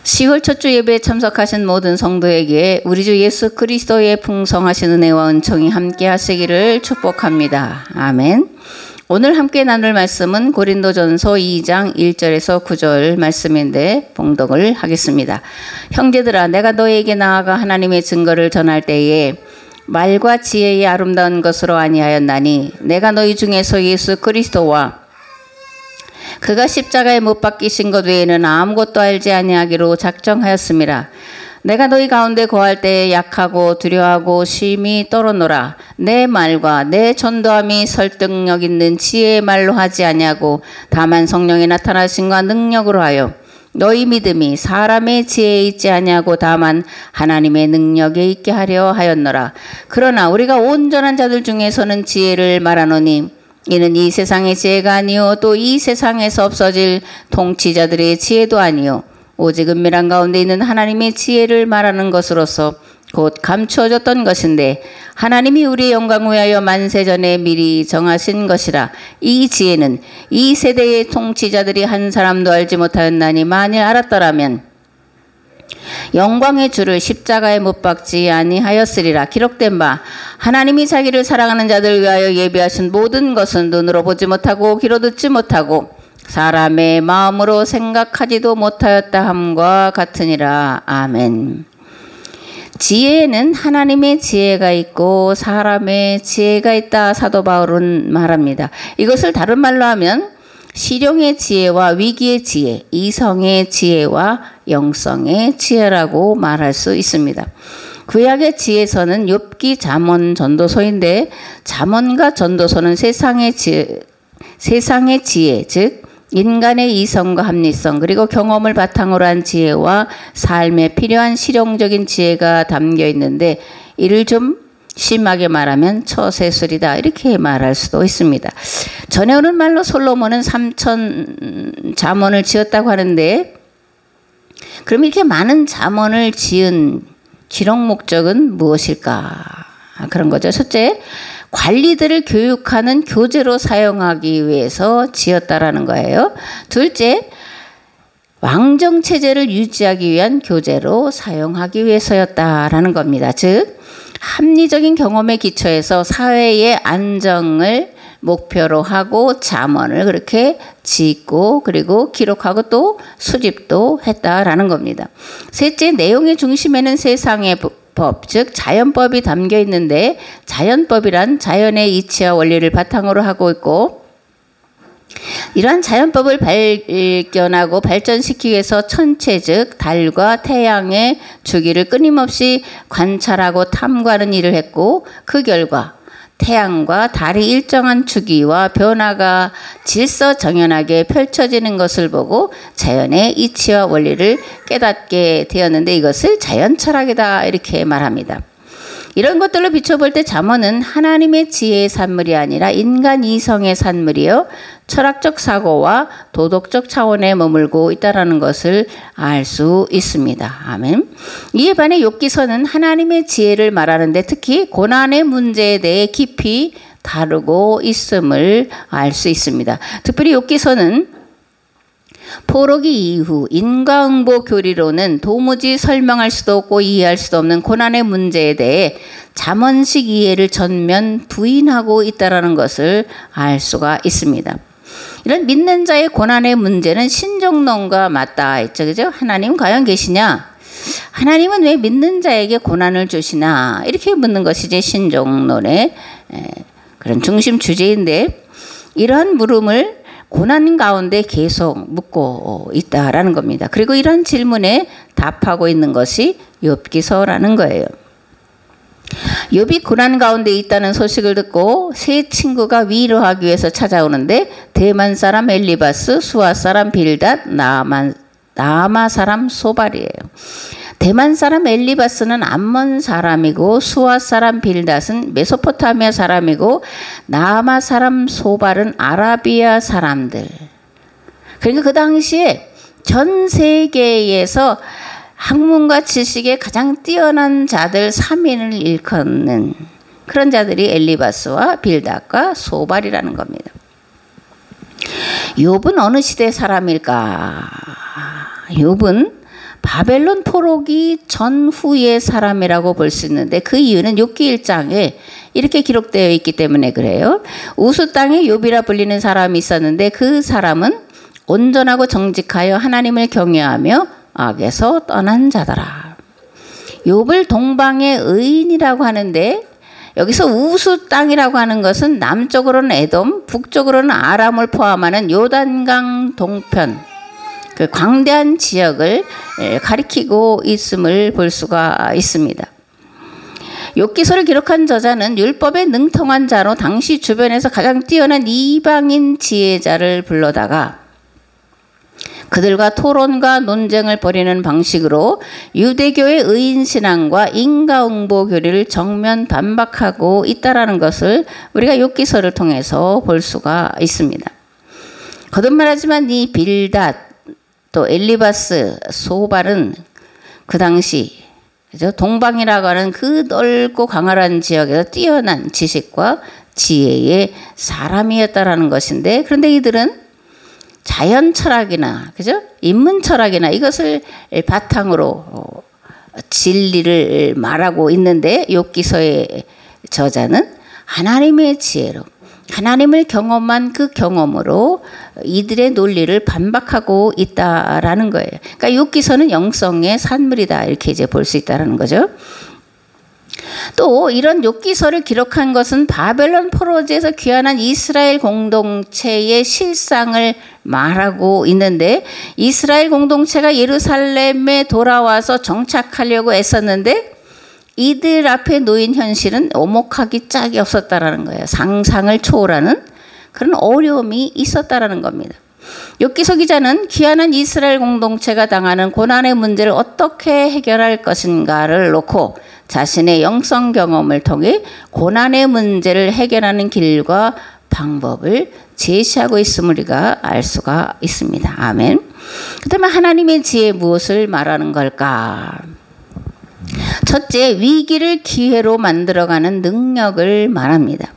10월 첫 주 예배에 참석하신 모든 성도에게 우리 주 예수 그리스도의 풍성하신 은혜와 은총이 함께 하시기를 축복합니다. 아멘. 오늘 함께 나눌 말씀은 고린도전서 2장 1절에서 9절 말씀인데 봉독을 하겠습니다. 형제들아, 내가 너에게 나아가 하나님의 증거를 전할 때에 말과 지혜의 아름다운 것으로 아니하였나니 내가 너희 중에서 예수 그리스도와 그가 십자가에 못 박히신 것 외에는 아무것도 알지 아니하기로 작정하였습니다. 내가 너희 가운데 거할 때에 약하고 두려워하고 심히 떨어노라. 내 말과 내 전도함이 설득력 있는 지혜의 말로 하지 아니하고 다만 성령의 나타나심과 능력으로 하여 너희 믿음이 사람의 지혜에 있지 아니하고 다만 하나님의 능력에 있게 하려 하였노라. 그러나 우리가 온전한 자들 중에서는 지혜를 말하노니 이는 이 세상의 지혜가 아니요 또 이 세상에서 없어질 통치자들의 지혜도 아니요 오직 은밀한 가운데 있는 하나님의 지혜를 말하는 것으로서 곧 감추어졌던 것인데 하나님이 우리의 영광을 위하여 만세전에 미리 정하신 것이라. 이 지혜는 이 세대의 통치자들이 한 사람도 알지 못하였나니 만일 알았더라면 영광의 주를 십자가에 못 박지 아니하였으리라. 기록된 바 하나님이 자기를 사랑하는 자들 위하여 예비하신 모든 것은 눈으로 보지 못하고 귀로 듣지 못하고 사람의 마음으로 생각하지도 못하였다 함과 같으니라. 아멘. 지혜에는 하나님의 지혜가 있고 사람의 지혜가 있다. 사도 바울은 말합니다. 이것을 다른 말로 하면 실용의 지혜와 위기의 지혜, 이성의 지혜와 영성의 지혜라고 말할 수 있습니다. 구약의 지혜서는 욥기, 잠언, 전도서인데 잠언과 전도서는 세상의 지혜, 즉 인간의 이성과 합리성 그리고 경험을 바탕으로 한 지혜와 삶에 필요한 실용적인 지혜가 담겨 있는데 이를 좀 심하게 말하면 처세술이다 이렇게 말할 수도 있습니다. 전에 오는 말로 솔로몬은 3,000 잠언을 지었다고 하는데 그럼 이렇게 많은 잠언을 지은 기록 목적은 무엇일까? 그런 거죠. 첫째, 관리들을 교육하는 교재로 사용하기 위해서 지었다라는 거예요. 둘째, 왕정체제를 유지하기 위한 교재로 사용하기 위해서였다라는 겁니다. 즉 합리적인 경험에 기초해서 사회의 안정을 목표로 하고 잠언을 그렇게 짓고 그리고 기록하고 또 수집도 했다라는 겁니다. 셋째, 내용의 중심에는 세상의 법, 즉 자연법이 담겨 있는데 자연법이란 자연의 이치와 원리를 바탕으로 하고 있고 이러한 자연법을 발견하고 발전시키기 위해서 천체 즉 달과 태양의 주기를 끊임없이 관찰하고 탐구하는 일을 했고 그 결과 태양과 달이 일정한 주기와 변화가 질서정연하게 펼쳐지는 것을 보고 자연의 이치와 원리를 깨닫게 되었는데 이것을 자연철학이다 이렇게 말합니다. 이런 것들로 비춰볼 때 잠언은 하나님의 지혜의 산물이 아니라 인간 이성의 산물이요 철학적 사고와 도덕적 차원에 머물고 있다는 것을 알 수 있습니다. 아멘. 이에 반해 욥기서는 하나님의 지혜를 말하는데 특히 고난의 문제에 대해 깊이 다루고 있음을 알 수 있습니다. 특별히 욥기서는 포로기 이후 인과응보 교리로는 도무지 설명할 수도 없고 이해할 수도 없는 고난의 문제에 대해 잠언식 이해를 전면 부인하고 있다는 것을 알 수가 있습니다. 이런 믿는 자의 고난의 문제는 신정론과 맞닿아 있죠. 그죠? 하나님 과연 계시냐? 하나님은 왜 믿는 자에게 고난을 주시나? 이렇게 묻는 것이 이제 신정론의 그런 중심 주제인데 이러한 물음을 고난 가운데 계속 묻고 있다라는 겁니다. 그리고 이런 질문에 답하고 있는 것이 욥기서라는 거예요. 욥이 고난 가운데 있다는 소식을 듣고 세 친구가 위로하기 위해서 찾아오는데 대만 사람 엘리바스, 수아 사람 빌닷, 나아마 사람 소발이에요. 대만 사람 엘리바스는 암몬 사람이고 수아 사람 빌닷은 메소포타미아 사람이고 나아마 사람 소발은 아라비아 사람들. 그러니까 그 당시에 전 세계에서 학문과 지식에 가장 뛰어난 자들 3인을 일컫는 그런 자들이 엘리바스와 빌닷과 소발이라는 겁니다. 욥은 어느 시대 사람일까? 욥은 바벨론 포로기 전후의 사람이라고 볼 수 있는데 그 이유는 욥기 1장에 이렇게 기록되어 있기 때문에 그래요. 우스 땅에 욥이라 불리는 사람이 있었는데 그 사람은 온전하고 정직하여 하나님을 경외하며 악에서 떠난 자더라. 욥을 동방의 의인이라고 하는데 여기서 우스 땅이라고 하는 것은 남쪽으로는 에돔, 북쪽으로는 아람을 포함하는 요단강 동편 그 광대한 지역을 가리키고 있음을 볼 수가 있습니다. 욥기서를 기록한 저자는 율법에 능통한 자로 당시 주변에서 가장 뛰어난 이방인 지혜자를 불러다가 그들과 토론과 논쟁을 벌이는 방식으로 유대교의 의인신앙과 인과응보 교리를 정면 반박하고 있다라는 것을 우리가 욥기서를 통해서 볼 수가 있습니다. 거듭말하지만 이 빌닷 또 엘리바스 소발은 그 당시 동방이라고 하는 그 넓고 광활한 지역에서 뛰어난 지식과 지혜의 사람이었다라는 것인데 그런데 이들은 자연 철학이나 그죠? 인문 철학이나 이것을 바탕으로 진리를 말하고 있는데 욥기서의 저자는 하나님의 지혜로 하나님을 경험한 그 경험으로 이들의 논리를 반박하고 있다라는 거예요. 그러니까 욥기서는 영성의 산물이다 이렇게 이제 볼 수 있다라는 거죠. 또 이런 욥기서를 기록한 것은 바벨론 포로지에서 귀환한 이스라엘 공동체의 실상을 말하고 있는데 이스라엘 공동체가 예루살렘에 돌아와서 정착하려고 애썼는데 이들 앞에 놓인 현실은 오목하기 짝이 없었다라는 거예요. 상상을 초월하는 그런 어려움이 있었다라는 겁니다. 욥기서 기자는 귀환한 이스라엘 공동체가 당하는 고난의 문제를 어떻게 해결할 것인가를 놓고 자신의 영성 경험을 통해 고난의 문제를 해결하는 길과 방법을 제시하고 있음을 우리가 알 수가 있습니다. 아멘. 그다음에 하나님의 지혜 무엇을 말하는 걸까? 첫째, 위기를 기회로 만들어가는 능력을 말합니다.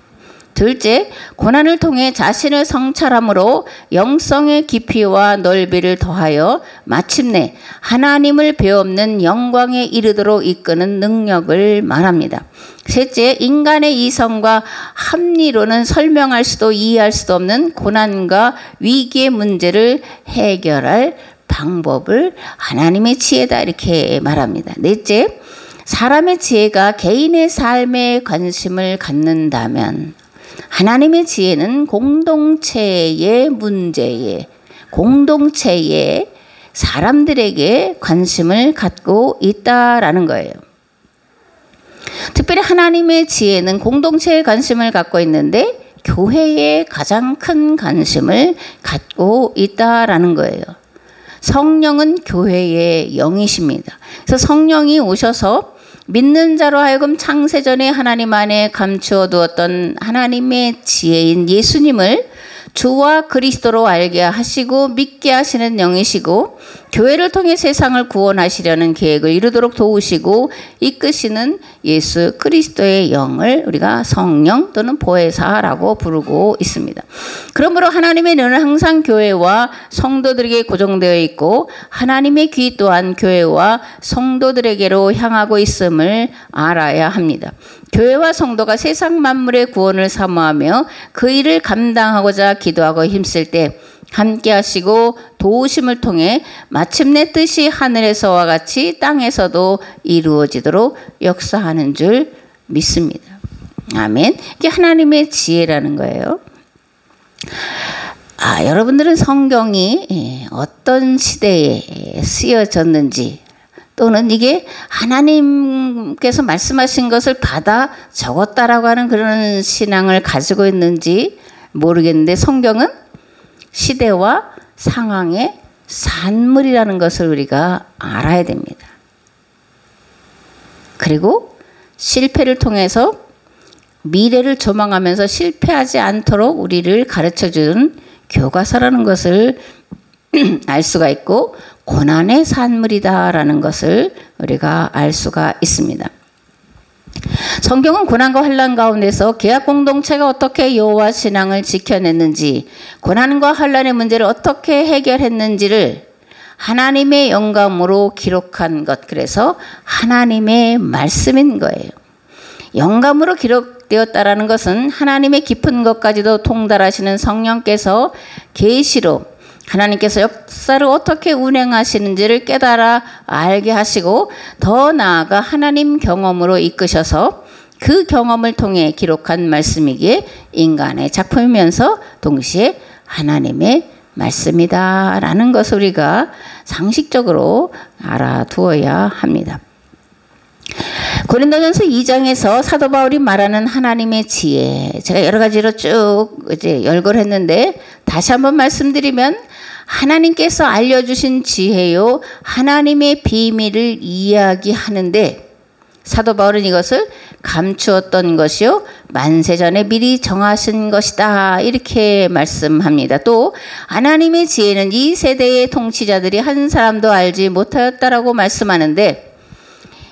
둘째, 고난을 통해 자신을 성찰함으로 영성의 깊이와 넓이를 더하여 마침내 하나님을 배움는 영광에 이르도록 이끄는 능력을 말합니다. 셋째, 인간의 이성과 합리로는 설명할 수도 이해할 수도 없는 고난과 위기의 문제를 해결할 방법을 하나님의 지혜다 이렇게 말합니다. 넷째, 사람의 지혜가 개인의 삶에 관심을 갖는다면 하나님의 지혜는 공동체의 문제에 공동체의 사람들에게 관심을 갖고 있다라는 거예요. 특별히 하나님의 지혜는 공동체에 관심을 갖고 있는데 교회에 가장 큰 관심을 갖고 있다라는 거예요. 성령은 교회의 영이십니다. 그래서 성령이 오셔서 믿는 자로 하여금 창세전에 하나님 안에 감추어 두었던 하나님의 지혜인 예수님을 주와 그리스도로 알게 하시고 믿게 하시는 영이시고 교회를 통해 세상을 구원하시려는 계획을 이루도록 도우시고 이끄시는 예수 그리스도의 영을 우리가 성령 또는 보혜사라고 부르고 있습니다. 그러므로 하나님의 눈은 항상 교회와 성도들에게 고정되어 있고 하나님의 귀 또한 교회와 성도들에게로 향하고 있음을 알아야 합니다. 교회와 성도가 세상 만물의 구원을 사모하며 그 일을 감당하고자 기도하고 힘쓸 때 함께 하시고 도우심을 통해 마침내 뜻이 하늘에서와 같이 땅에서도 이루어지도록 역사하는 줄 믿습니다. 아멘. 이게 하나님의 지혜라는 거예요. 여러분들은 성경이 어떤 시대에 쓰여졌는지 또는 이게 하나님께서 말씀하신 것을 받아 적었다라고 하는 그런 신앙을 가지고 있는지 모르겠는데 성경은 시대와 상황의 산물이라는 것을 우리가 알아야 됩니다. 그리고 실패를 통해서 미래를 조망하면서 실패하지 않도록 우리를 가르쳐주는 교과서라는 것을 알 수가 있고 고난의 산물이다라는 것을 우리가 알 수가 있습니다. 성경은 고난과 환난 가운데서 개혁 공동체가 어떻게 여호와 신앙을 지켜냈는지 고난과 환난의 문제를 어떻게 해결했는지를 하나님의 영감으로 기록한 것, 그래서 하나님의 말씀인 거예요. 영감으로 기록되었다라는 것은 하나님의 깊은 것까지도 통달하시는 성령께서 계시로 하나님께서 역사를 어떻게 운행하시는지를 깨달아 알게 하시고 더 나아가 하나님 경험으로 이끄셔서 그 경험을 통해 기록한 말씀이기에 인간의 작품이면서 동시에 하나님의 말씀이다라는 것을 우리가 상식적으로 알아두어야 합니다. 고린도전서 2장에서 사도 바울이 말하는 하나님의 지혜, 제가 여러 가지로 쭉 이제 열거를 했는데 다시 한번 말씀드리면 하나님께서 알려주신 지혜요 하나님의 비밀을 이야기하는데 사도 바울은 이것을 감추었던 것이요 만세전에 미리 정하신 것이다 이렇게 말씀합니다. 또 하나님의 지혜는 이 세대의 통치자들이 한 사람도 알지 못하였다라고 말씀하는데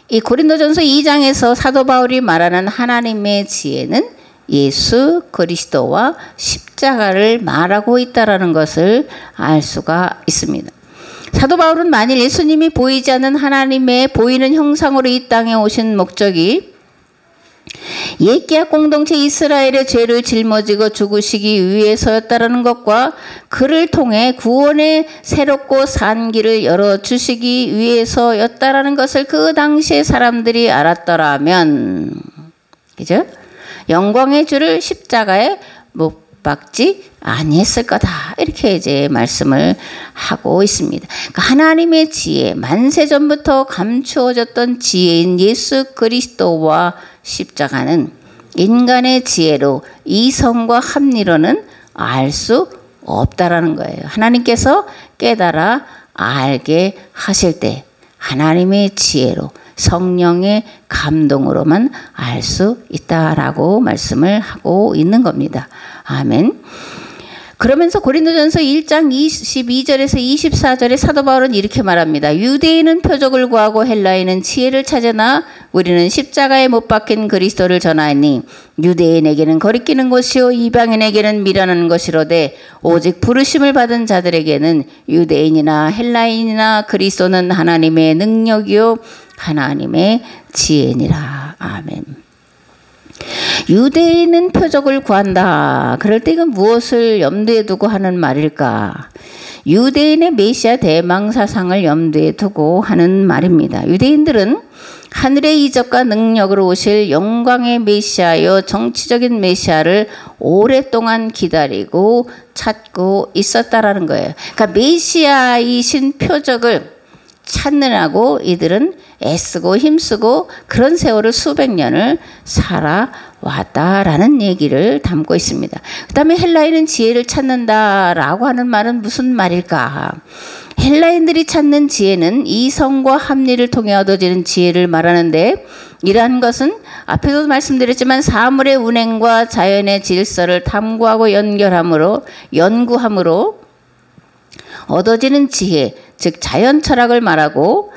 이 고린도전서 2장에서 사도 바울이 말하는 하나님의 지혜는 예수 그리스도와 십자가를 말하고 있다라는 것을 알 수가 있습니다. 사도 바울은 만일 예수님이 보이지 않는 하나님의 보이는 형상으로 이 땅에 오신 목적이 옛계약 공동체 이스라엘의 죄를 짊어지고 죽으시기 위해서였다라는 것과 그를 통해 구원의 새롭고 산 길을 열어주시기 위해서였다라는 것을 그 당시의 사람들이 알았더라면, 그죠? 영광의 주를 십자가에 못 박지 아니했을 거다 이렇게 이제 말씀을 하고 있습니다. 그러니까 하나님의 지혜, 만세전부터 감추어졌던 지혜인 예수 그리스도와 십자가는 인간의 지혜로 이성과 합리로는 알 수 없다라는 거예요. 하나님께서 깨달아 알게 하실 때 하나님의 지혜로 성령의 감동으로만 알 수 있다라고 말씀을 하고 있는 겁니다. 아멘. 그러면서 고린도전서 1장 22절에서 24절에 사도 바울은 이렇게 말합니다. 유대인은 표적을 구하고 헬라인은 지혜를 찾으나 우리는 십자가에 못 박힌 그리스도를 전하니 유대인에게는 거리끼는 것이요 이방인에게는 미련한 것이로되 오직 부르심을 받은 자들에게는 유대인이나 헬라인이나 그리스도는 하나님의 능력이요 하나님의 지혜니라. 아멘. 유대인은 표적을 구한다. 그럴 때 이건 무엇을 염두에 두고 하는 말일까? 유대인의 메시아 대망사상을 염두에 두고 하는 말입니다. 유대인들은 하늘의 이적과 능력으로 오실 영광의 메시아여 정치적인 메시아를 오랫동안 기다리고 찾고 있었다라는 거예요. 그러니까 메시아이신 표적을 찾느라고 이들은 애쓰고 힘쓰고 그런 세월을 수백 년을 살아왔다라는 얘기를 담고 있습니다. 그 다음에 헬라인은 지혜를 찾는다라고 하는 말은 무슨 말일까? 헬라인들이 찾는 지혜는 이성과 합리를 통해 얻어지는 지혜를 말하는데 이러한 것은 앞에도 말씀드렸지만 사물의 운행과 자연의 질서를 탐구하고 연구함으로 얻어지는 지혜, 즉 자연 철학을 말하고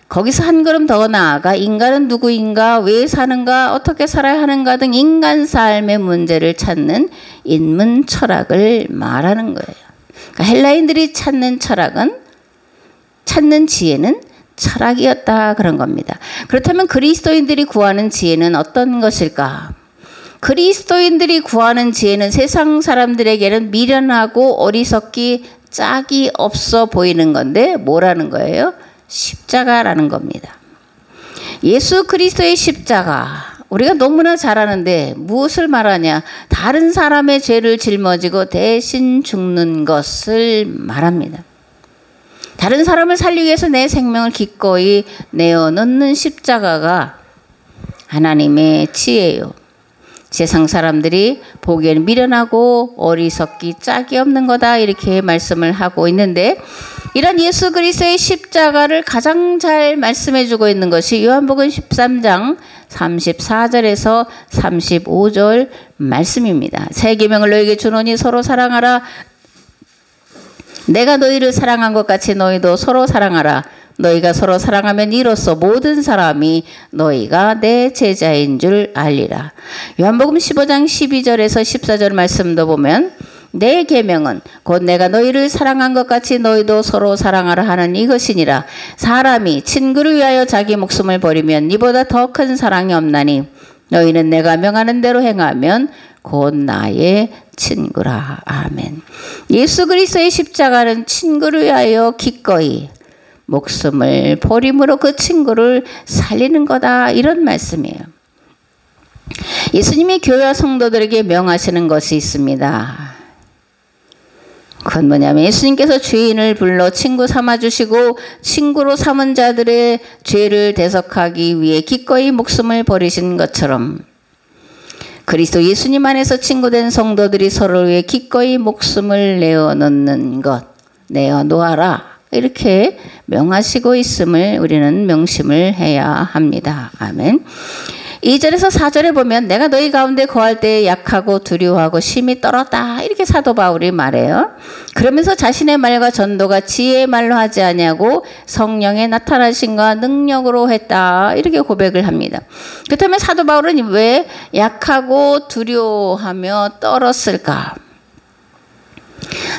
거기서 한 걸음 더 나아가 인간은 누구인가, 왜 사는가, 어떻게 살아야 하는가 등 인간 삶의 문제를 찾는 인문 철학을 말하는 거예요. 그러니까 헬라인들이 찾는 지혜는 철학이었다 그런 겁니다. 그렇다면 그리스도인들이 구하는 지혜는 어떤 것일까? 그리스도인들이 구하는 지혜는 세상 사람들에게는 미련하고 어리석기 짝이 없어 보이는 건데 뭐라는 거예요? 십자가라는 겁니다. 예수 그리스도의 십자가 우리가 너무나 잘 아는데 무엇을 말하냐? 다른 사람의 죄를 짊어지고 대신 죽는 것을 말합니다. 다른 사람을 살리기 위해서 내 생명을 기꺼이 내어놓는 십자가가 하나님의 지혜요. 세상 사람들이 보기에는 미련하고 어리석기 짝이 없는 거다 이렇게 말씀을 하고 있는데 이런 예수 그리스도의 십자가를 가장 잘 말씀해 주고 있는 것이 요한복음 13장 34절에서 35절 말씀입니다. 새 계명을 너에게 주노니 서로 사랑하라. 내가 너희를 사랑한 것 같이 너희도 서로 사랑하라. 너희가 서로 사랑하면 이로써 모든 사람이 너희가 내 제자인 줄 알리라. 요한복음 15장 12절에서 14절 말씀도 보면 내 계명은 곧 내가 너희를 사랑한 것 같이 너희도 서로 사랑하라 하는 이것이니라. 사람이 친구를 위하여 자기 목숨을 버리면 이보다 더 큰 사랑이 없나니 너희는 내가 명하는 대로 행하면 곧 나의 친구라. 아멘. 예수 그리스도의 십자가는 친구를 위하여 기꺼이 목숨을 버림으로 그 친구를 살리는 거다, 이런 말씀이에요. 예수님이 교회와 성도들에게 명하시는 것이 있습니다. 그건 뭐냐면 예수님께서 죄인을 불러 친구 삼아주시고 친구로 삼은 자들의 죄를 대속하기 위해 기꺼이 목숨을 버리신 것처럼 그리스도 예수님 안에서 친구된 성도들이 서로를 위해 기꺼이 목숨을 내어놓는 것, 내어놓아라, 이렇게 명하시고 있음을 우리는 명심을 해야 합니다. 아멘. 2절에서 4절에 보면 내가 너희 가운데 거할 때 약하고 두려워하고 심히 떨었다, 이렇게 사도 바울이 말해요. 그러면서 자신의 말과 전도가 지혜의 말로 하지 아니하고 성령의 나타나심과 능력으로 했다, 이렇게 고백을 합니다. 그렇다면 사도 바울은 왜 약하고 두려워하며 떨었을까?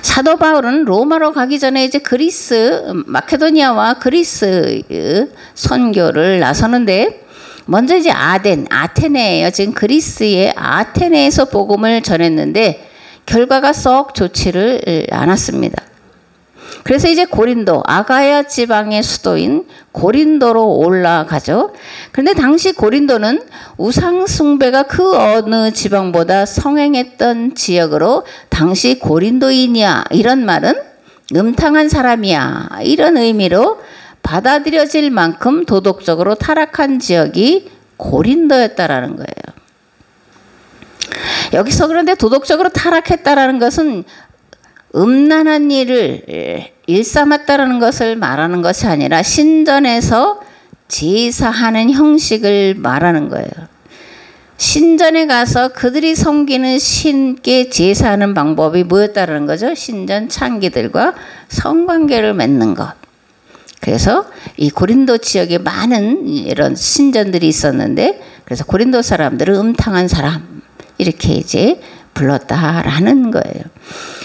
사도 바울은 로마로 가기 전에 이제 마케도니아와 그리스 선교를 나서는데 먼저 이제 아테네예요. 지금 그리스의 아테네에서 복음을 전했는데 결과가 썩 좋지를 않았습니다. 그래서 이제 고린도, 아가야 지방의 수도인 고린도로 올라가죠. 그런데 당시 고린도는 우상 숭배가 그 어느 지방보다 성행했던 지역으로 당시 고린도인이야, 이런 말은 음탕한 사람이야, 이런 의미로 받아들여질 만큼 도덕적으로 타락한 지역이 고린도였다라는 거예요. 여기서 그런데 도덕적으로 타락했다라는 것은 음란한 일을 일삼았다라는 것을 말하는 것이 아니라 신전에서 제사하는 형식을 말하는 거예요. 신전에 가서 그들이 섬기는 신께 제사하는 방법이 뭐였다라는 거죠? 신전 창기들과 성관계를 맺는 것. 그래서 이 고린도 지역에 많은 이런 신전들이 있었는데, 그래서 고린도 사람들은 음탕한 사람, 이렇게 이제 불렀다라는 거예요.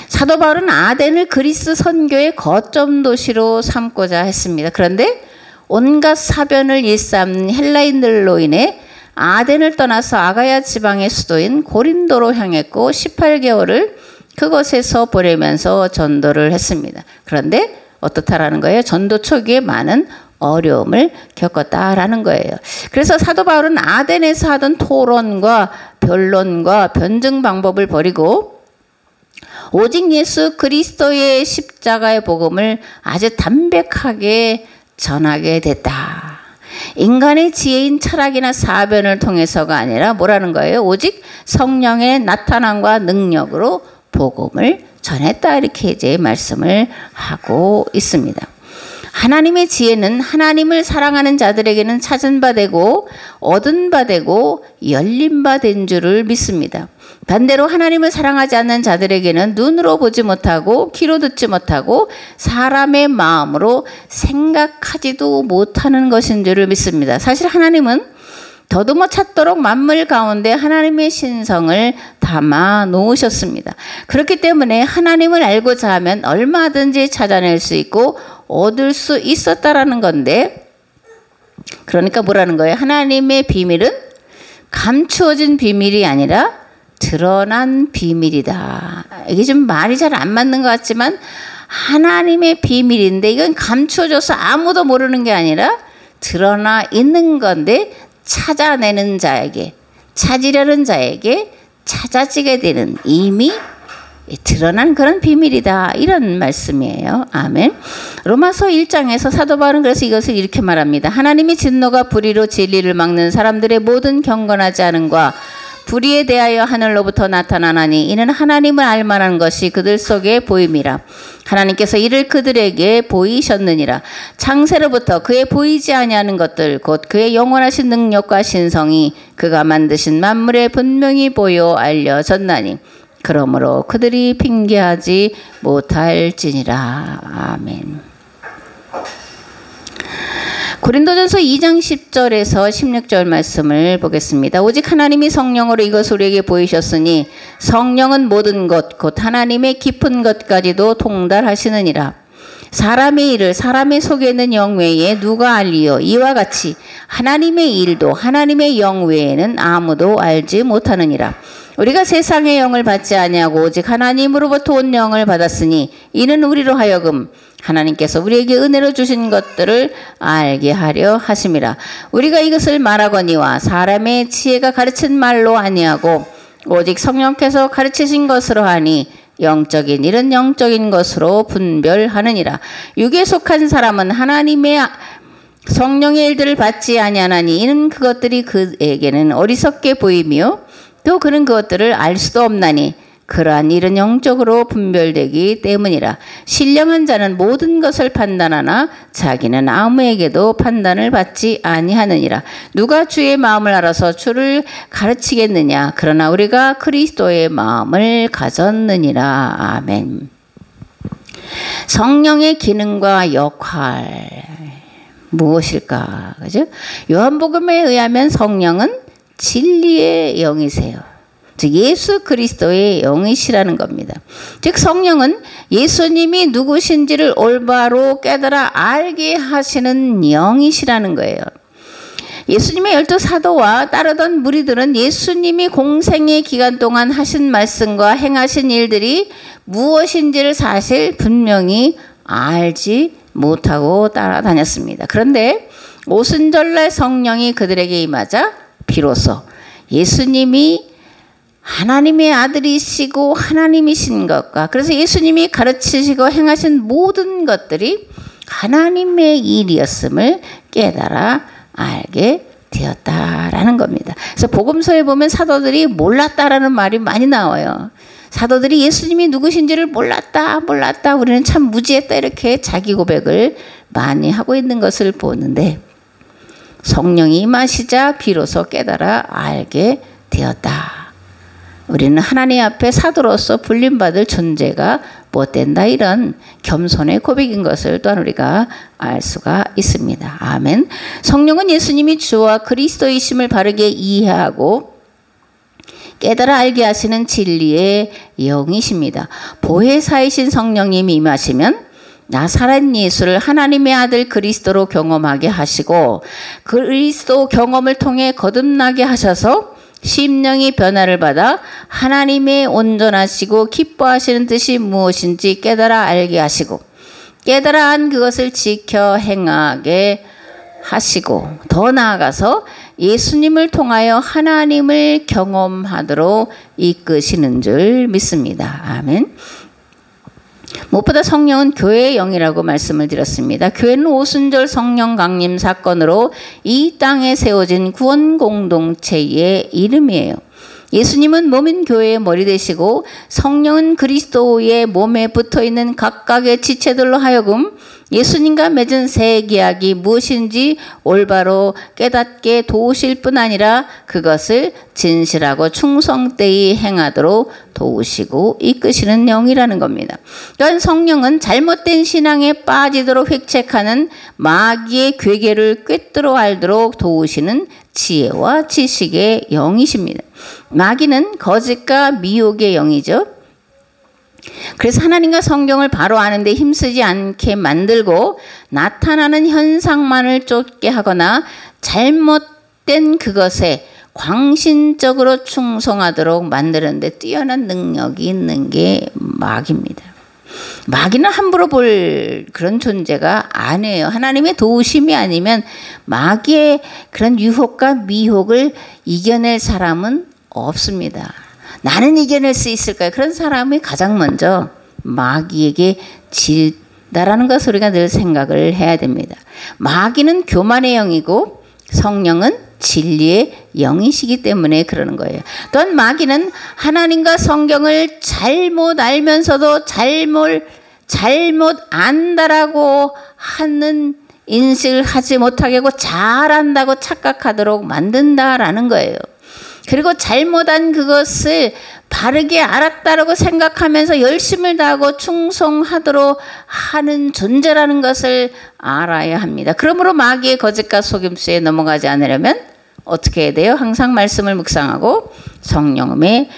사도 바울은 아덴을 그리스 선교의 거점 도시로 삼고자 했습니다. 그런데 온갖 사변을 일삼는 헬라인들로 인해 아덴을 떠나서 아가야 지방의 수도인 고린도로 향했고 18개월을 그곳에서 보내면서 전도를 했습니다. 그런데 어떻다라는 거예요? 전도 초기에 많은 어려움을 겪었다라는 거예요. 그래서 사도 바울은 아덴에서 하던 토론과 변론과 변증 방법을 버리고 오직 예수 그리스도의 십자가의 복음을 아주 담백하게 전하게 됐다. 인간의 지혜인 철학이나 사변을 통해서가 아니라 뭐라는 거예요? 오직 성령의 나타남과 능력으로 복음을 전했다, 이렇게 이제 말씀을 하고 있습니다. 하나님의 지혜는 하나님을 사랑하는 자들에게는 찾은 바 되고 얻은 바 되고 열린 바 된 줄을 믿습니다. 반대로 하나님을 사랑하지 않는 자들에게는 눈으로 보지 못하고 귀로 듣지 못하고 사람의 마음으로 생각하지도 못하는 것인 줄을 믿습니다. 사실 하나님은 더듬어 찾도록 만물 가운데 하나님의 신성을 담아 놓으셨습니다. 그렇기 때문에 하나님을 알고자 하면 얼마든지 찾아낼 수 있고 얻을 수 있었다라는 건데, 그러니까 뭐라는 거예요? 하나님의 비밀은 감추어진 비밀이 아니라 드러난 비밀이다. 이게 좀 말이 잘 안 맞는 것 같지만 하나님의 비밀인데 이건 감추어져서 아무도 모르는 게 아니라 드러나 있는 건데 찾아내는 자에게, 찾으려는 자에게 찾아지게 되는 이미 드러난 그런 비밀이다, 이런 말씀이에요. 아멘. 로마서 1장에서 사도 바울은 그래서 이것을 이렇게 말합니다. 하나님이 진노가 불의로 진리를 막는 사람들의 모든 경건하지 않음과 불의에 대하여 하늘로부터 나타나나니 이는 하나님을 알만한 것이 그들 속에 보임이라. 하나님께서 이를 그들에게 보이셨느니라. 창세로부터 그의 보이지 아니하는 것들 곧 그의 영원하신 능력과 신성이 그가 만드신 만물에 분명히 보여 알려졌나니 그러므로 그들이 핑계하지 못할지니라. 아멘. 고린도전서 2장 10절에서 16절 말씀을 보겠습니다. 오직 하나님이 성령으로 이것을 우리에게 보이셨으니 성령은 모든 것 곧 하나님의 깊은 것까지도 통달하시느니라. 사람의 일을 사람의 속에 있는 영 외에 누가 알리요? 이와 같이 하나님의 일도 하나님의 영 외에는 아무도 알지 못하느니라. 우리가 세상의 영을 받지 아니하고 오직 하나님으로부터 온 영을 받았으니 이는 우리로 하여금 하나님께서 우리에게 은혜로 주신 것들을 알게 하려 하심이라. 우리가 이것을 말하거니와 사람의 지혜가 가르친 말로 아니하고 오직 성령께서 가르치신 것으로 하니 영적인 일은 영적인 것으로 분별하느니라. 육에 속한 사람은 하나님의 성령의 일들을 받지 아니하나니 이는 그것들이 그에게는 어리석게 보이며 또 그는 그것들을 알 수도 없나니 그러한 일은 영적으로 분별되기 때문이라. 신령한 자는 모든 것을 판단하나 자기는 아무에게도 판단을 받지 아니하느니라. 누가 주의 마음을 알아서 주를 가르치겠느냐. 그러나 우리가 그리스도의 마음을 가졌느니라. 아멘. 성령의 기능과 역할 무엇일까? 그죠? 요한복음에 의하면 성령은 진리의 영이세요. 즉 예수 그리스도의 영이시라는 겁니다. 즉 성령은 예수님이 누구신지를 올바로 깨달아 알게 하시는 영이시라는 거예요. 예수님의 12 사도와 따르던 무리들은 예수님이 공생의 기간 동안 하신 말씀과 행하신 일들이 무엇인지를 사실 분명히 알지 못하고 따라다녔습니다. 그런데 오순절날 성령이 그들에게 임하자 비로소 예수님이 하나님의 아들이시고 하나님이신 것과 그래서 예수님이 가르치시고 행하신 모든 것들이 하나님의 일이었음을 깨달아 알게 되었다라는 겁니다. 그래서 복음서에 보면 사도들이 몰랐다라는 말이 많이 나와요. 사도들이 예수님이 누구신지를 몰랐다 우리는 참 무지했다 이렇게 자기 고백을 많이 하고 있는 것을 보는데 성령이 임하시자 비로소 깨달아 알게 되었다. 우리는 하나님 앞에 사도로서 불림받을 존재가 못된다 이런 겸손의 고백인 것을 또한 우리가 알 수가 있습니다. 아멘. 성령은 예수님이 주와 그리스도이심을 바르게 이해하고 깨달아 알게 하시는 진리의 영이십니다. 보혜사이신 성령님이 임하시면 나사렛 예수를 하나님의 아들 그리스도로 경험하게 하시고 그리스도 경험을 통해 거듭나게 하셔서 심령이 변화를 받아 하나님의 온전하시고 기뻐하시는 뜻이 무엇인지 깨달아 알게 하시고 깨달아 안 그것을 지켜 행하게 하시고 더 나아가서 예수님을 통하여 하나님을 경험하도록 이끄시는 줄 믿습니다. 아멘. 무엇보다 성령은 교회의 영이라고 말씀을 드렸습니다. 교회는 오순절 성령 강림 사건으로 이 땅에 세워진 구원 공동체의 이름이에요. 예수님은 몸인 교회의 머리 되시고 성령은 그리스도의 몸에 붙어있는 각각의 지체들로 하여금 예수님과 맺은 새 계약이 무엇인지 올바로 깨닫게 도우실 뿐 아니라 그것을 진실하고 충성되이 행하도록 도우시고 이끄시는 영이라는 겁니다. 또한 성령은 잘못된 신앙에 빠지도록 획책하는 마귀의 괴계를 꿰뚫어 알도록 도우시는 지혜와 지식의 영이십니다. 마귀는 거짓과 미혹의 영이죠. 그래서 하나님과 성경을 바로 아는데 힘쓰지 않게 만들고 나타나는 현상만을 쫓게 하거나 잘못된 그것에 광신적으로 충성하도록 만드는 데 뛰어난 능력이 있는 게 마귀입니다. 마귀는 함부로 볼 그런 존재가 아니에요. 하나님의 도우심이 아니면 마귀의 그런 유혹과 미혹을 이겨낼 사람은 없습니다. 나는 이겨낼 수 있을까요? 그런 사람이 가장 먼저 마귀에게 질다라는 것을 우리가 늘 생각을 해야 됩니다. 마귀는 교만의 영이고 성령은 진리의 영이시기 때문에 그러는 거예요. 또한 마귀는 하나님과 성경을 잘못 알면서도 잘못 안다라고 하는 인식을 하지 못하게 하고 잘한다고 착각하도록 만든다라는 거예요. 그리고 잘못한 그것을 바르게 알았다라고 생각하면서 열심을 다하고 충성하도록 하는 존재라는 것을 알아야 합니다. 그러므로 마귀의 거짓과 속임수에 넘어가지 않으려면 어떻게 해야 돼요? 항상 말씀을 묵상하고 성령의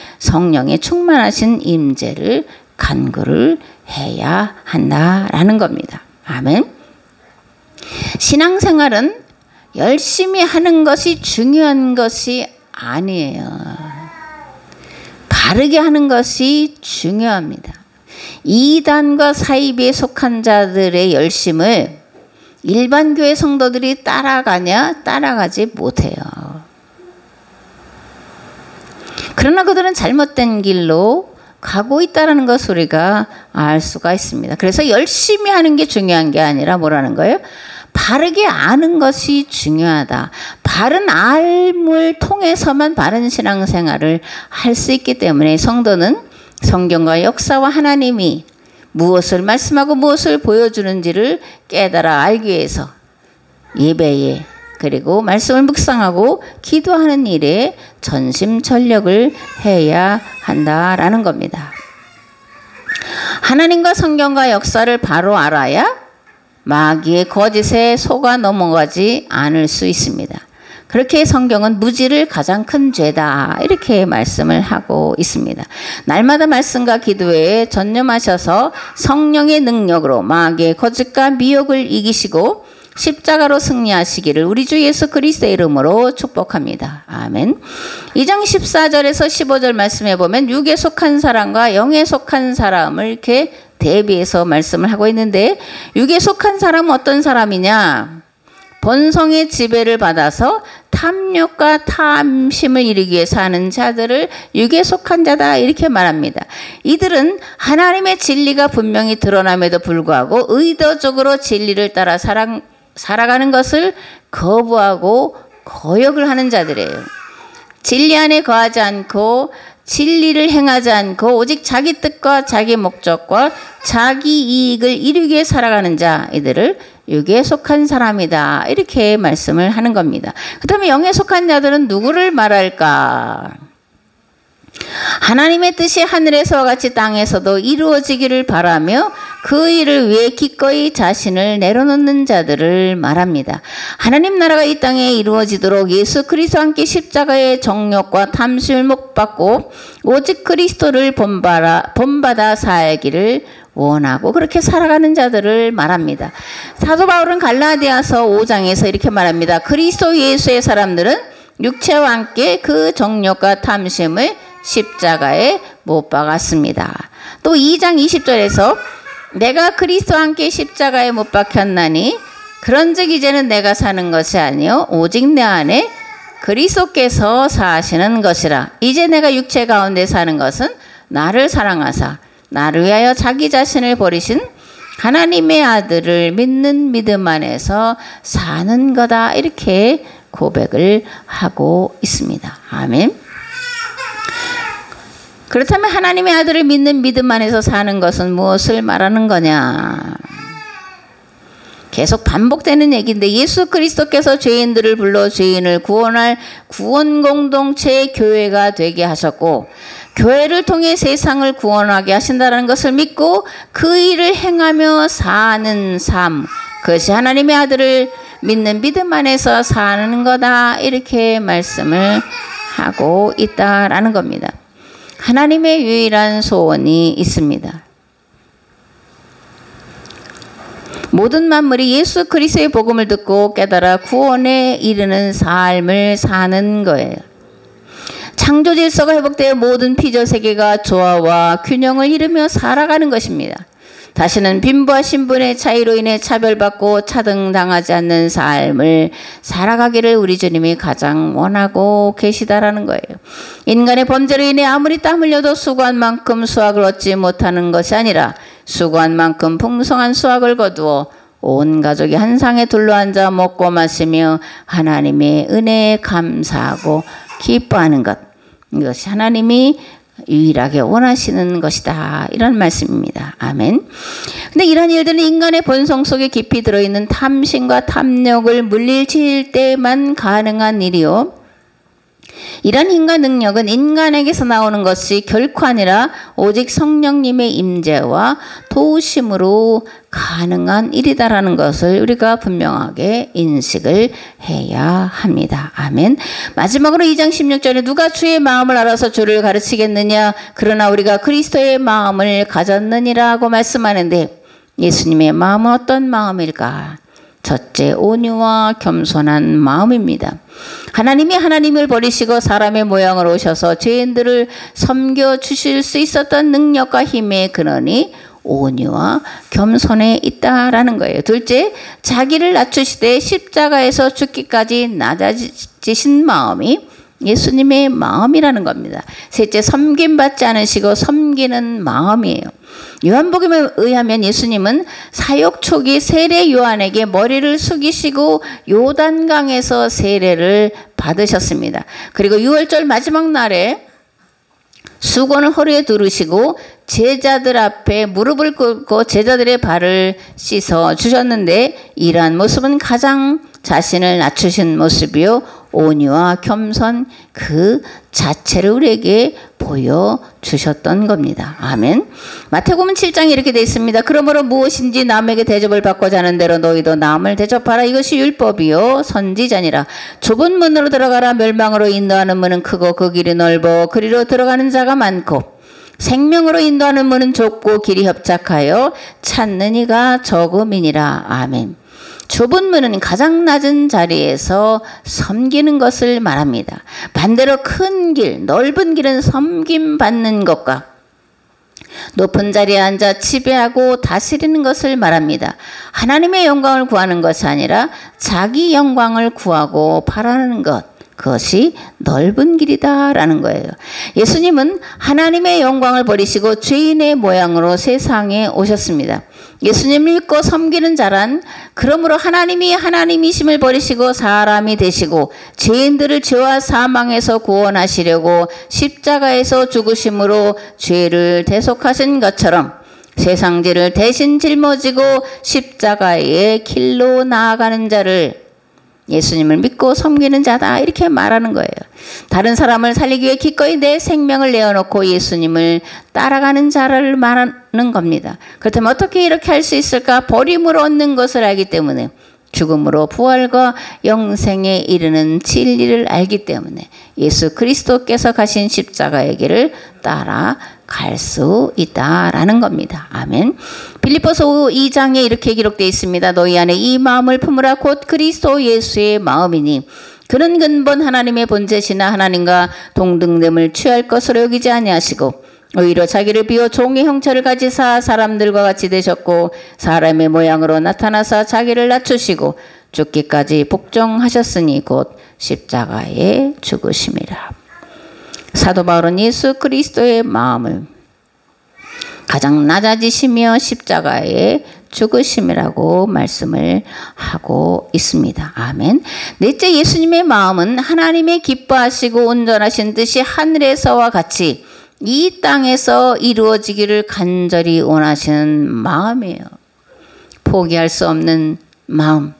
충만하신 임재를 간구를 해야 한다라는 겁니다. 아멘. 신앙생활은 열심히 하는 것이 중요한 것이 아니에요. 바르게 하는 것이 중요합니다. 이단과 사이비에 속한 자들의 열심을 일반 교회 성도들이 따라가냐? 따라가지 못해요. 그러나 그들은 잘못된 길로 가고 있다는 것을 우리가 알 수가 있습니다. 그래서 열심히 하는 게 중요한 게 아니라 뭐라는 거예요? 바르게 아는 것이 중요하다. 바른 알을 통해서만 바른 신앙생활을 할 수 있기 때문에 성도는 성경과 역사와 하나님이 무엇을 말씀하고 무엇을 보여주는지를 깨달아 알기 위해서 예배에 그리고 말씀을 묵상하고 기도하는 일에 전심전력을 해야 한다라는 겁니다. 하나님과 성경과 역사를 바로 알아야 마귀의 거짓에 속아 넘어가지 않을 수 있습니다. 그렇게 성경은 무지를 가장 큰 죄다 이렇게 말씀을 하고 있습니다. 날마다 말씀과 기도에 전념하셔서 성령의 능력으로 마귀의 거짓과 미혹을 이기시고 십자가로 승리하시기를 우리 주 예수 그리스도의 이름으로 축복합니다. 아멘. 2장 14절에서 15절 말씀해 보면 육에 속한 사람과 영에 속한 사람을 이렇게 대비해서 말씀을 하고 있는데 육에 속한 사람은 어떤 사람이냐? 본성의 지배를 받아서 탐욕과 탐심을 이루기 위해 사는 자들을 육에 속한 자다 이렇게 말합니다. 이들은 하나님의 진리가 분명히 드러남에도 불구하고 의도적으로 진리를 따라 살아가는 것을 거부하고 거역을 하는 자들이에요. 진리 안에 거하지 않고 진리를 행하지 않고 오직 자기 뜻과 자기 목적과 자기 이익을 이루기 위해 살아가는 자, 이들을 육에 속한 사람이다 이렇게 말씀을 하는 겁니다. 그 다음에 영에 속한 자들은 누구를 말할까? 하나님의 뜻이 하늘에서와 같이 땅에서도 이루어지기를 바라며 그 일을 위해 기꺼이 자신을 내려놓는 자들을 말합니다. 하나님 나라가 이 땅에 이루어지도록 예수 그리스도와 함께 십자가의 정욕과 탐심을 못 받고 오직 그리스도를 본받아 살기를 원하고 그렇게 살아가는 자들을 말합니다. 사도 바울은 갈라디아서 5장에서 이렇게 말합니다. 그리스도 예수의 사람들은 육체와 함께 그 정욕과 탐심을 십자가에 못 박았습니다. 또 2장 20절에서 내가 그리스도와 함께 십자가에 못 박혔나니 그런즉 이제는 내가 사는 것이 아니요 오직 내 안에 그리스도께서 사시는 것이라. 이제 내가 육체 가운데 사는 것은 나를 사랑하사 나를 위하여 자기 자신을 버리신 하나님의 아들을 믿는 믿음 안에서 사는 거다 이렇게 고백을 하고 있습니다. 아멘. 그렇다면 하나님의 아들을 믿는 믿음 안에서 사는 것은 무엇을 말하는 거냐? 계속 반복되는 얘기인데 예수 그리스도께서 죄인들을 불러 죄인을 구원할 구원 공동체의 교회가 되게 하셨고 교회를 통해 세상을 구원하게 하신다는 것을 믿고 그 일을 행하며 사는 삶, 그것이 하나님의 아들을 믿는 믿음 안에서 사는 거다 이렇게 말씀을 하고 있다라는 겁니다. 하나님의 유일한 소원이 있습니다. 모든 만물이 예수 그리스도의 복음을 듣고 깨달아 구원에 이르는 삶을 사는 거예요. 창조 질서가 회복되어 모든 피조 세계가 조화와 균형을 이루며 살아가는 것입니다. 다시는 빈부와 신분의 차이로 인해 차별받고 차등당하지 않는 삶을 살아가기를 우리 주님이 가장 원하고 계시다라는 거예요. 인간의 범죄로 인해 아무리 땀 흘려도 수고한 만큼 수확을 얻지 못하는 것이 아니라 수고한 만큼 풍성한 수확을 거두어 온 가족이 한 상에 둘러앉아 먹고 마시며 하나님의 은혜에 감사하고 기뻐하는 것, 이것이 하나님이 유일하게 원하시는 것이다 이런 말씀입니다. 아멘. 근데 이런 일들은 인간의 본성 속에 깊이 들어있는 탐심과 탐욕을 물리칠 때만 가능한 일이요 이런 힘과 능력은 인간에게서 나오는 것이 결코 아니라 오직 성령님의 임재와 도우심으로 가능한 일이다라는 것을 우리가 분명하게 인식을 해야 합니다. 아멘. 마지막으로 2장 16절에 누가 주의 마음을 알아서 주를 가르치겠느냐? 그러나 우리가 그리스도의 마음을 가졌느니라고 말씀하는데 예수님의 마음은 어떤 마음일까? 첫째, 온유와 겸손한 마음입니다. 하나님이 하나님을 버리시고 사람의 모양으로 오셔서 죄인들을 섬겨주실 수 있었던 능력과 힘의 근원이 온유와 겸손에 있다라는 거예요. 둘째, 자기를 낮추시되 십자가에서 죽기까지 낮아지신 마음이 예수님의 마음이라는 겁니다. 셋째, 섬김받지 않으시고 섬기는 마음이에요. 요한복음에 의하면 예수님은 사역 초기 세례 요한에게 머리를 숙이시고 요단강에서 세례를 받으셨습니다. 그리고 유월절 마지막 날에 수건을 허리에 두르시고 제자들 앞에 무릎을 꿇고 제자들의 발을 씻어 주셨는데 이러한 모습은 가장 자신을 낮추신 모습이요 온유와 겸손 그 자체를 우리에게 보여주셨던 겁니다. 아멘. 마태복음 7장에 이렇게 되어 있습니다. 그러므로 무엇인지 남에게 대접을 받고자 하는 대로 너희도 남을 대접하라. 이것이 율법이요 선지자니라. 좁은 문으로 들어가라. 멸망으로 인도하는 문은 크고 그 길이 넓어 그리로 들어가는 자가 많고 생명으로 인도하는 문은 좁고 길이 협착하여 찾는 이가 적음이니라. 아멘. 좁은 문은 가장 낮은 자리에서 섬기는 것을 말합니다. 반대로 큰 길, 넓은 길은 섬김받는 것과 높은 자리에 앉아 지배하고 다스리는 것을 말합니다. 하나님의 영광을 구하는 것이 아니라 자기 영광을 구하고 바라는 것. 그것이 넓은 길이다라는 거예요. 예수님은 하나님의 영광을 버리시고 죄인의 모양으로 세상에 오셨습니다. 예수님을 믿고 섬기는 자란 그러므로 하나님이 하나님이심을 버리시고 사람이 되시고 죄인들을 죄와 사망에서 구원하시려고 십자가에서 죽으심으로 죄를 대속하신 것처럼 세상죄를 대신 짊어지고 십자가의 길로 나아가는 자를 예수님을 믿고 섬기는 자다 이렇게 말하는 거예요. 다른 사람을 살리기 위해 기꺼이 내 생명을 내어놓고 예수님을 따라가는 자를 말하는 겁니다. 그렇다면 어떻게 이렇게 할 수 있을까? 버림으로 얻는 것을 알기 때문에 죽음으로 부활과 영생에 이르는 진리를 알기 때문에 예수 그리스도께서 가신 십자가의 길을 따라갈 수 있다라는 겁니다. 아멘. 빌립보서 2장에 이렇게 기록되어 있습니다. 너희 안에 이 마음을 품으라. 곧 그리스도 예수의 마음이니 그는 근본 하나님의 본체시나 하나님과 동등됨을 취할 것으로 여기지 아니하시고 오히려 자기를 비워 종의 형체를 가지사 사람들과 같이 되셨고 사람의 모양으로 나타나사 자기를 낮추시고 죽기까지 복종하셨으니 곧 십자가에 죽으심이라. 사도 바울은 예수 그리스도의 마음을 가장 낮아지시며 십자가에 죽으심이라고 말씀을 하고 있습니다. 아멘. 넷째, 예수님의 마음은 하나님의 기뻐하시고 온전하신 뜻이 하늘에서와 같이 이 땅에서 이루어지기를 간절히 원하시는 마음이에요. 포기할 수 없는 마음,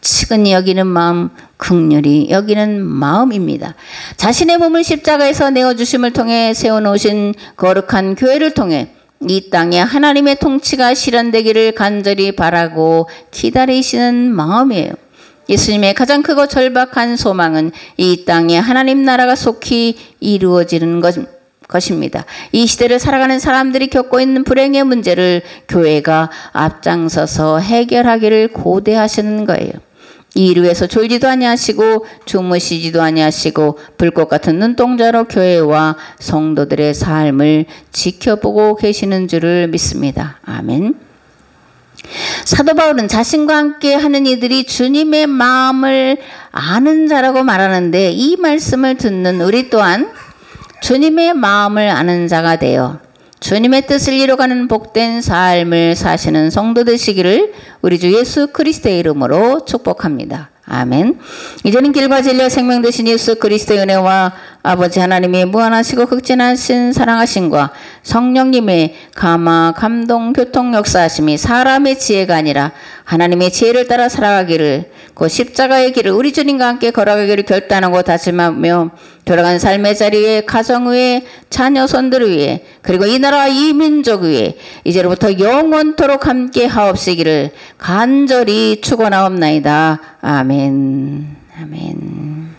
측은히 여기는 마음, 긍휼히 여기는 마음입니다. 자신의 몸을 십자가에서 내어주심을 통해 세워놓으신 거룩한 교회를 통해 이 땅에 하나님의 통치가 실현되기를 간절히 바라고 기다리시는 마음이에요. 예수님의 가장 크고 절박한 소망은 이 땅에 하나님 나라가 속히 이루어지는 것입니다. 이 시대를 살아가는 사람들이 겪고 있는 불행의 문제를 교회가 앞장서서 해결하기를 고대하시는 거예요. 이 일을 위해서 졸지도 아니하시고 주무시지도 아니하시고 불꽃 같은 눈동자로 교회와 성도들의 삶을 지켜보고 계시는 줄을 믿습니다. 아멘. 사도 바울은 자신과 함께 하는 이들이 주님의 마음을 아는 자라고 말하는데 이 말씀을 듣는 우리 또한 주님의 마음을 아는 자가 되어 주님의 뜻을 이루어가는 복된 삶을 사시는 성도 되시기를 우리 주 예수 그리스도의 이름으로 축복합니다. 아멘. 이제는 길과 진리와 생명 되신 예수 그리스도의 은혜와 아버지 하나님의 무한하시고 극진하신 사랑하심과 성령님의 감화 감동 교통 역사하심이 사람의 지혜가 아니라 하나님의 지혜를 따라 살아가기를 그 십자가의 길을 우리 주님과 함께 걸어가기를 결단하고 다짐하며 돌아간 삶의 자리에 가정 위에 자녀 손들 위에 그리고 이 나라 이 민족 위에 이제로부터 영원토록 함께 하옵시기를 간절히 축원하옵나이다. 아멘. 아멘.